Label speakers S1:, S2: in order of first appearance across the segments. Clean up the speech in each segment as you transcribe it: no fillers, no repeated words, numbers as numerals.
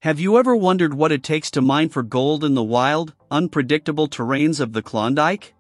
S1: Have you ever wondered what it takes to mine for gold in the wild, unpredictable terrains of the Klondike?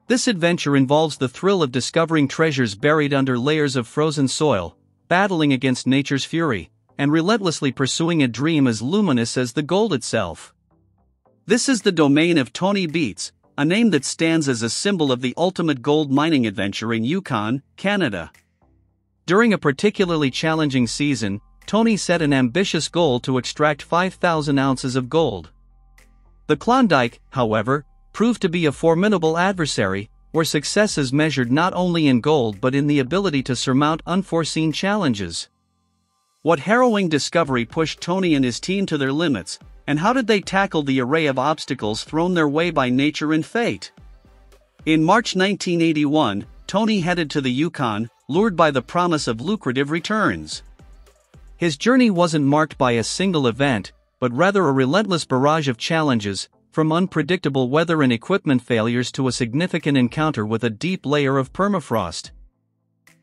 S1: This adventure involves the thrill of discovering treasures buried under layers of frozen soil, battling against nature's fury, and relentlessly pursuing a dream as luminous as the gold itself. This is the domain of Tony Beets, a name that stands as a symbol of the ultimate gold mining adventure in Yukon, Canada. During a particularly challenging season, Tony set an ambitious goal to extract 5,000 ounces of gold. The Klondike, however, proved to be a formidable adversary, where success is measured not only in gold but in the ability to surmount unforeseen challenges. What harrowing discovery pushed Tony and his team to their limits, and how did they tackle the array of obstacles thrown their way by nature and fate? In March 1981, Tony headed to the Yukon, lured by the promise of lucrative returns. His journey wasn't marked by a single event, but rather a relentless barrage of challenges, from unpredictable weather and equipment failures to a significant encounter with a deep layer of permafrost.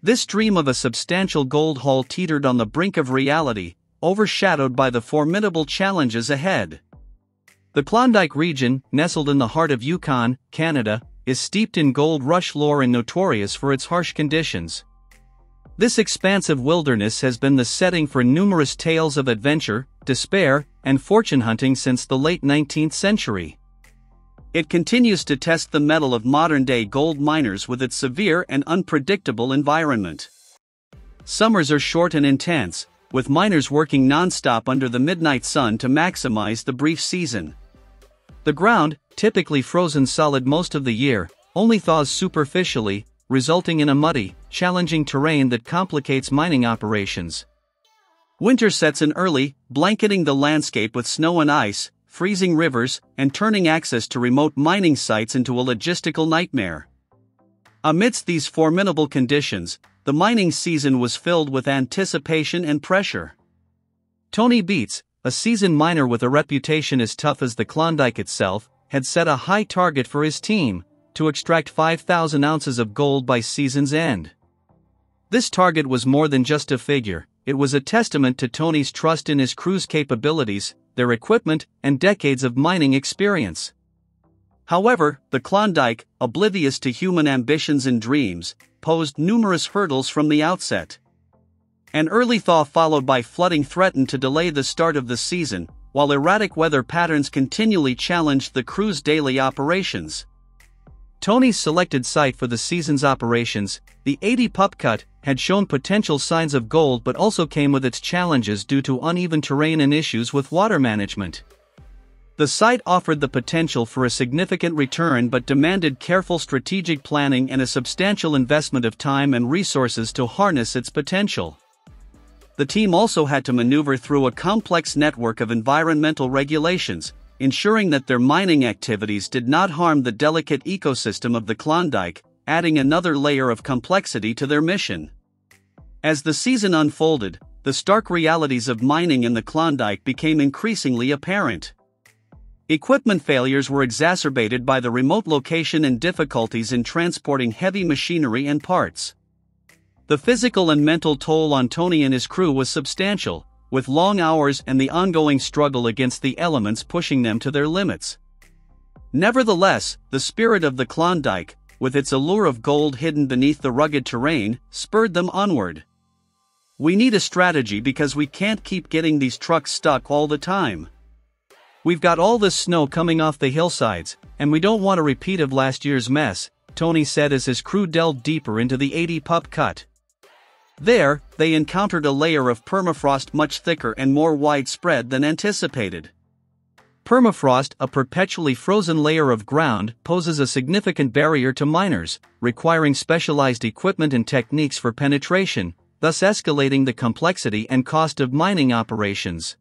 S1: This dream of a substantial gold haul teetered on the brink of reality, overshadowed by the formidable challenges ahead. The Klondike region, nestled in the heart of Yukon, Canada, is steeped in gold rush lore and notorious for its harsh conditions. This expansive wilderness has been the setting for numerous tales of adventure, despair, and fortune hunting since the late 19th century. It continues to test the mettle of modern-day gold miners with its severe and unpredictable environment. Summers are short and intense, with miners working non-stop under the midnight sun to maximize the brief season. The ground, typically frozen solid most of the year, only thaws superficially, resulting in a muddy, challenging terrain that complicates mining operations. Winter sets in early, blanketing the landscape with snow and ice, freezing rivers, and turning access to remote mining sites into a logistical nightmare. Amidst these formidable conditions, the mining season was filled with anticipation and pressure. Tony Beets, a seasoned miner with a reputation as tough as the Klondike itself, had set a high target for his team: to extract 5,000 ounces of gold by season's end. This target was more than just a figure, it was a testament to Tony's trust in his crew's capabilities, their equipment, and decades of mining experience. However, the Klondike, oblivious to human ambitions and dreams, posed numerous hurdles from the outset. An early thaw followed by flooding threatened to delay the start of the season, while erratic weather patterns continually challenged the crew's daily operations. Tony's selected site for the season's operations, the 80 Pup Cut, had shown potential signs of gold but also came with its challenges due to uneven terrain and issues with water management. The site offered the potential for a significant return but demanded careful strategic planning and a substantial investment of time and resources to harness its potential. The team also had to maneuver through a complex network of environmental regulations, ensuring that their mining activities did not harm the delicate ecosystem of the Klondike, adding another layer of complexity to their mission. As the season unfolded, the stark realities of mining in the Klondike became increasingly apparent. Equipment failures were exacerbated by the remote location and difficulties in transporting heavy machinery and parts. The physical and mental toll on Tony and his crew was substantial, with long hours and the ongoing struggle against the elements pushing them to their limits. Nevertheless, the spirit of the Klondike, with its allure of gold hidden beneath the rugged terrain, spurred them onward. "We need a strategy because we can't keep getting these trucks stuck all the time. We've got all this snow coming off the hillsides, and we don't want a repeat of last year's mess," Tony said as his crew delved deeper into the 80 Pup Cut. There, they encountered a layer of permafrost much thicker and more widespread than anticipated. Permafrost, a perpetually frozen layer of ground, poses a significant barrier to miners, requiring specialized equipment and techniques for penetration, thus escalating the complexity and cost of mining operations.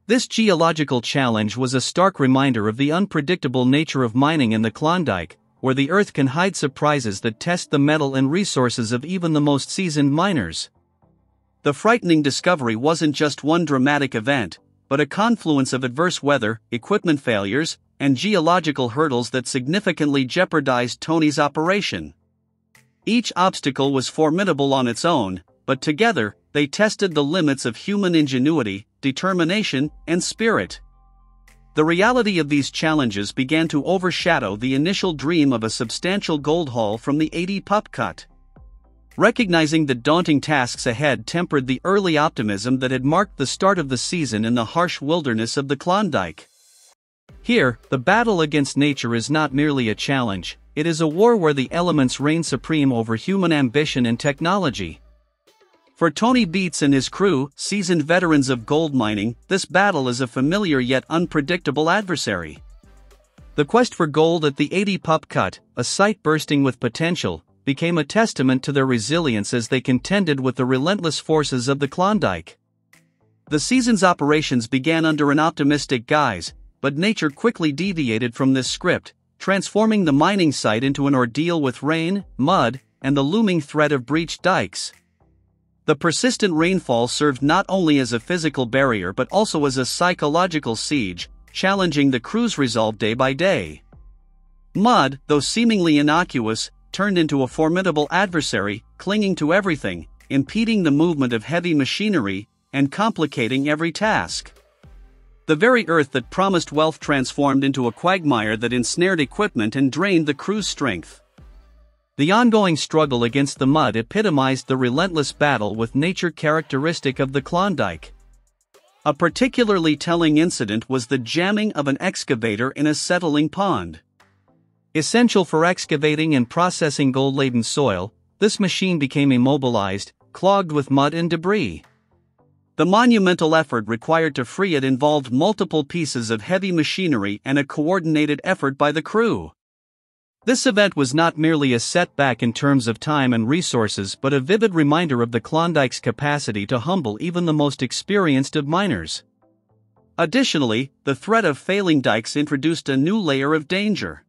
S1: This geological challenge was a stark reminder of the unpredictable nature of mining in the Klondike, where the earth can hide surprises that test the mettle and resources of even the most seasoned miners. The frightening discovery wasn't just one dramatic event, but a confluence of adverse weather, equipment failures, and geological hurdles that significantly jeopardized Tony's operation. Each obstacle was formidable on its own, but together, they tested the limits of human ingenuity, determination, and spirit. The reality of these challenges began to overshadow the initial dream of a substantial gold haul from the 80 pup cut. Recognizing the daunting tasks ahead tempered the early optimism that had marked the start of the season in the harsh wilderness of the Klondike. Here, the battle against nature is not merely a challenge, it is a war where the elements reign supreme over human ambition and technology. For Tony Beets and his crew, seasoned veterans of gold mining, this battle is a familiar yet unpredictable adversary. The quest for gold at the 80 pup cut, a site bursting with potential, became a testament to their resilience as they contended with the relentless forces of the Klondike. The season's operations began under an optimistic guise, but nature quickly deviated from this script, transforming the mining site into an ordeal with rain, mud, and the looming threat of breached dikes. The persistent rainfall served not only as a physical barrier but also as a psychological siege, challenging the crew's resolve day by day. Mud, though seemingly innocuous, turned into a formidable adversary, clinging to everything, impeding the movement of heavy machinery, and complicating every task. The very earth that promised wealth transformed into a quagmire that ensnared equipment and drained the crew's strength. The ongoing struggle against the mud epitomized the relentless battle with nature characteristic of the Klondike. A particularly telling incident was the jamming of an excavator in a settling pond. Essential for excavating and processing gold-laden soil, this machine became immobilized, clogged with mud and debris. The monumental effort required to free it involved multiple pieces of heavy machinery and a coordinated effort by the crew. This event was not merely a setback in terms of time and resources but a vivid reminder of the Klondike's capacity to humble even the most experienced of miners. Additionally, the threat of failing dikes introduced a new layer of danger.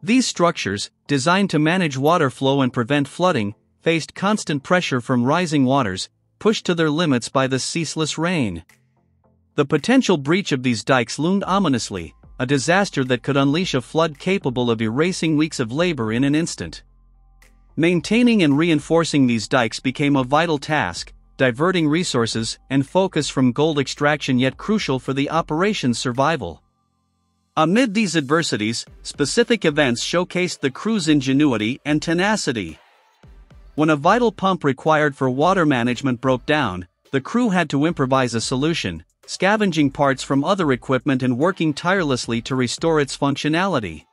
S1: These structures, designed to manage water flow and prevent flooding, faced constant pressure from rising waters, pushed to their limits by the ceaseless rain. The potential breach of these dikes loomed ominously, a disaster that could unleash a flood capable of erasing weeks of labor in an instant. Maintaining and reinforcing these dikes became a vital task, diverting resources and focus from gold extraction yet crucial for the operation's survival. Amid these adversities, specific events showcased the crew's ingenuity and tenacity. When a vital pump required for water management broke down, the crew had to improvise a solution, scavenging parts from other equipment and working tirelessly to restore its functionality.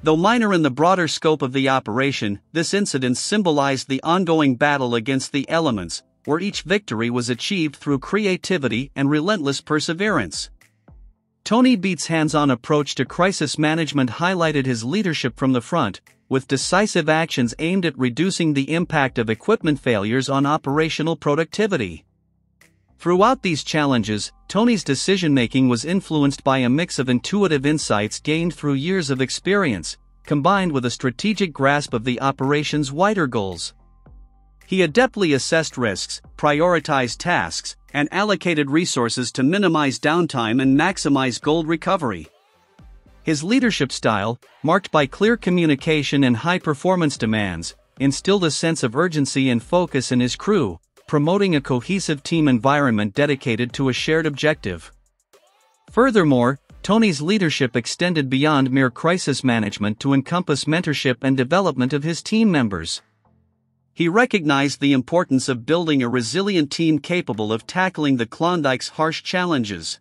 S1: Though minor in the broader scope of the operation, this incident symbolized the ongoing battle against the elements, where each victory was achieved through creativity and relentless perseverance. Tony Beets' hands-on approach to crisis management highlighted his leadership from the front, with decisive actions aimed at reducing the impact of equipment failures on operational productivity. Throughout these challenges, Tony's decision-making was influenced by a mix of intuitive insights gained through years of experience, combined with a strategic grasp of the operation's wider goals. He adeptly assessed risks, prioritized tasks, and allocated resources to minimize downtime and maximize gold recovery. His leadership style, marked by clear communication and high-performance demands, instilled a sense of urgency and focus in his crew, promoting a cohesive team environment dedicated to a shared objective. Furthermore, Tony's leadership extended beyond mere crisis management to encompass mentorship and development of his team members. He recognized the importance of building a resilient team capable of tackling the Klondike's harsh challenges.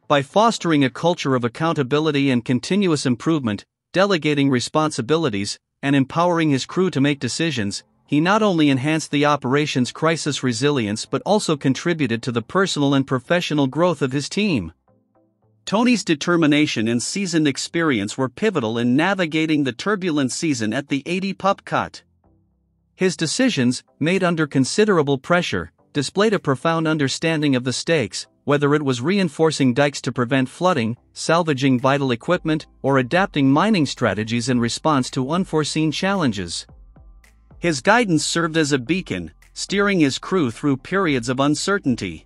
S1: By fostering a culture of accountability and continuous improvement, delegating responsibilities, and empowering his crew to make decisions, he not only enhanced the operation's crisis resilience but also contributed to the personal and professional growth of his team. Tony's determination and seasoned experience were pivotal in navigating the turbulent season at the 80 pup cut. His decisions, made under considerable pressure, displayed a profound understanding of the stakes, whether it was reinforcing dikes to prevent flooding, salvaging vital equipment, or adapting mining strategies in response to unforeseen challenges. His guidance served as a beacon, steering his crew through periods of uncertainty.